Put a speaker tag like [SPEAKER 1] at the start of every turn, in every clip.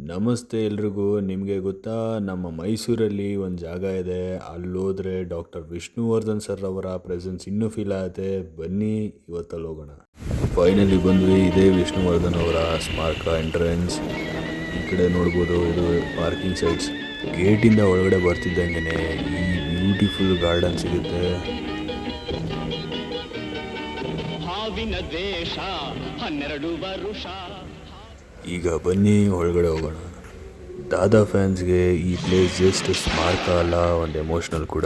[SPEAKER 1] ನಮಸ್ತೆ ಎಲ್ರಿಗೂ. ನಿಮಗೆ ಗೊತ್ತಾ, ನಮ್ಮ ಮೈಸೂರಲ್ಲಿ ಒಂದು ಜಾಗ ಇದೆ. ಅಲ್ಲೋದ್ರೆ ಡಾಕ್ಟರ್ ವಿಷ್ಣುವರ್ಧನ್ ಸರ್ ಅವರ ಪ್ರೆಸೆನ್ಸ್ ಇನ್ನೂ ಫೀಲ್ ಆಗುತ್ತೆ. ಬನ್ನಿ ಇವತ್ತಲ್ಲಿ ಹೋಗೋಣ. ಫೈನಲಿ ಬಂದ್ವಿ. ಇದೇ ವಿಷ್ಣುವರ್ಧನ್ ಅವರ ಸ್ಮಾರಕ ಎಂಟ್ರೆನ್ಸ್. ಈ ಕಡೆ ನೋಡ್ಬೋದು, ಇದು ಪಾರ್ಕಿಂಗ್ ಸೈಟ್ಸ್. ಗೇಟಿಂದ ಒಳಗಡೆ ಬರ್ತಿದ್ದಂಗೆ ಈ ಬ್ಯೂಟಿಫುಲ್ ಗಾರ್ಡನ್ ಸಿಗುತ್ತೆ. ಈಗ ಬನ್ನಿ ಒಳಗಡೆ ಹೋಗೋಣ. ದಾದಾ ಫ್ಯಾನ್ಸ್ಗೆ ಈ ಪ್ಲೇಸ್ ಜಸ್ಟ್ ಸ್ಮಾರಕ ಅಲ್ಲ, ಒಂದು ಎಮೋಷ್ನಲ್ ಕೂಡ.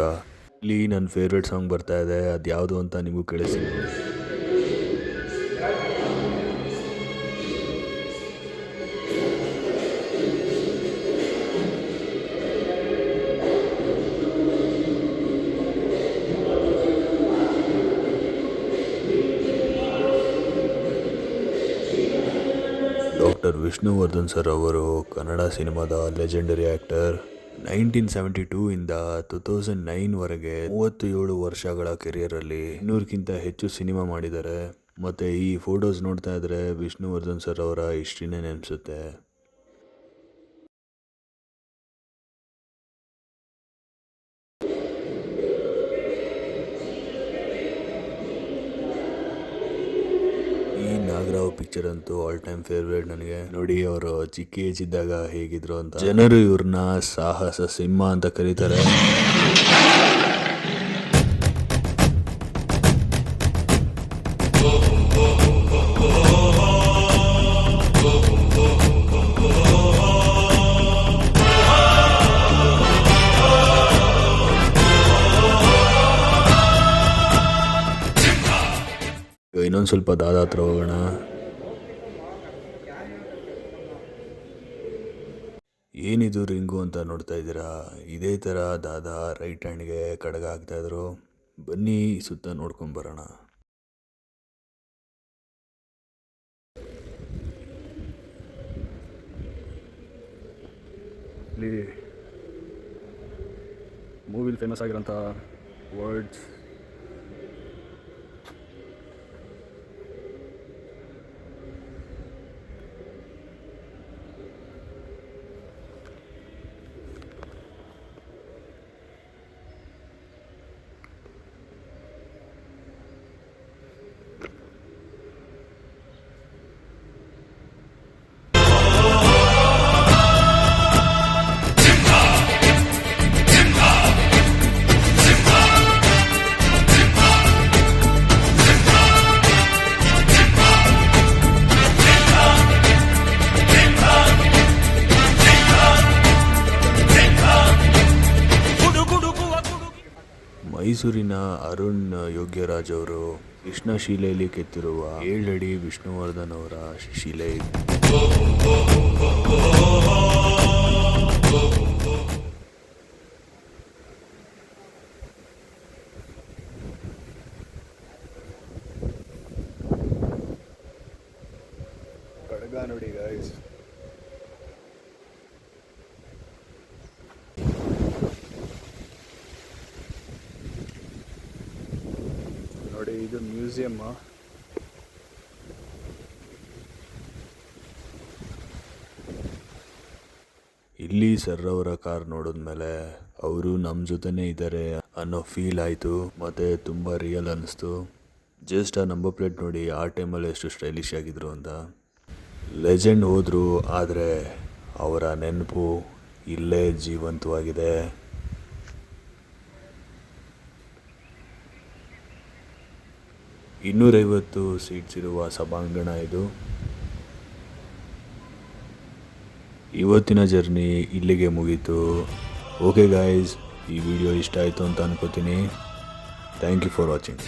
[SPEAKER 1] ಇಲ್ಲಿ ನನ್ನ ಫೇವ್ರೆಟ್ ಸಾಂಗ್ ಬರ್ತಾ ಇದೆ, ಅದು ಯಾವುದು ಅಂತ ನಿಮಗೂ ಕೇಳಿಸ್ತೀನಿ. ಡಾಕ್ಟರ್ ವಿಷ್ಣುವರ್ಧನ್ ಸರ್ ಅವರು ಕನ್ನಡ ಸಿನಿಮಾದ ಲೆಜೆಂಡರಿ ಆ್ಯಕ್ಟರ್. 1972 ಇಂದ 2009ವರೆಗೆ 37 ವರ್ಷಗಳ ಕೆರಿಯರಲ್ಲಿ 200ಕ್ಕಿಂತ ಹೆಚ್ಚು ಸಿನಿಮಾ ಮಾಡಿದ್ದಾರೆ. ಮತ್ತು ಈ ಫೋಟೋಸ್ ನೋಡ್ತಾ ಇದ್ರೆ ವಿಷ್ಣುವರ್ಧನ್ ಸರ್ ಅವರ ಹಿಸ್ಟ್ರಿನೇ ನೆನೆಸುತ್ತೆ. ಈ ನಾಗರಾವ್ ಪಿಕ್ಚರ್ ಅಂತೂ ಆಲ್ ಟೈಮ್ ಫೇವ್ರೇಟ್ ನನಗೆ. ನೋಡಿ, ಅವರು ಚಿಕ್ಕ ಏಜ್ ಇದ್ದಾಗ ಹೇಗಿದ್ರು ಅಂತ. ಜನರು ಇವ್ರನ್ನ ಸಾಹಸ ಸಿಂಹ ಅಂತ ಕರೀತಾರೆ. ಇನ್ನೊಂದು ಸ್ವಲ್ಪ ದಾದಾ ಹತ್ರ ಹೋಗೋಣ. ಏನಿದು ರಿಂಗು ಅಂತ ನೋಡ್ತಾ ಇದ್ದೀರಾ? ಇದೇ ಥರ ದಾದಾ ರೈಟ್ ಹ್ಯಾಂಡ್ಗೆ ಕಡಗ ಹಾಕ್ತಾಯಿದ್ರು. ಬನ್ನಿ ಸುತ್ತ ನೋಡ್ಕೊಂಡು ಬರೋಣ.
[SPEAKER 2] ಇಲ್ಲಿ ಮೂವಿಲಿ ಫೇಮಸ್ ಆಗಿರೋಂಥ ವರ್ಡ್ಸ್,
[SPEAKER 1] ಮೈಸೂರಿನ ಅರುಣ್ ಯೋಗ್ಯರಾಜ್ ಅವರು ಕೃಷ್ಣ ಶಿಲೆಯಲ್ಲಿ ಕೆತ್ತಿರುವ 7 ಅಡಿ ವಿಷ್ಣುವರ್ಧನ್ ಅವರ ಶಿಲೆ.
[SPEAKER 2] ಕಡಗ ನೋಡಿ ಗೈಸ್. ನೋಡಿ, ಇದು ಮ್ಯೂಸಿಯಮ್.
[SPEAKER 1] ಇಲ್ಲಿ ಸರ್ ಅವರ ಕಾರ್ ನೋಡಿದ್ಮೇಲೆ ಅವರು ನಮ್ಮ ಜೊತೆನೇ ಇದ್ದಾರೆ ಅನ್ನೋ ಫೀಲ್ ಆಯಿತು. ಮತ್ತು ತುಂಬ ರಿಯಲ್ ಅನ್ನಿಸ್ತು. ಜಸ್ಟ್ ಆ ನಂಬರ್ ಪ್ಲೇಟ್ ನೋಡಿ, ಆ ಟೈಮಲ್ಲಿ ಎಷ್ಟು ಸ್ಟೈಲಿಶ್ ಆಗಿದ್ರು ಅಂತ. ಲೆಜೆಂಡ್ ಹೋದರು, ಆದರೆ ಅವರ ನೆನಪು ಇಲ್ಲೇ ಜೀವಂತವಾಗಿದೆ. ಇನ್ನೂರೈವತ್ತು ಸೀಟ್ಸ್ ಇರುವ ಸಭಾಂಗಣ ಇದು. ಇವತ್ತಿನ ಜರ್ನಿ ಇಲ್ಲಿಗೆ ಮುಗೀತು. ಓಕೆ ಗಾಯ್ಸ್, ಈ ವಿಡಿಯೋ ಇಷ್ಟ ಆಯಿತು ಅಂತ ಅನ್ಕೋತೀನಿ. Thank you for watching.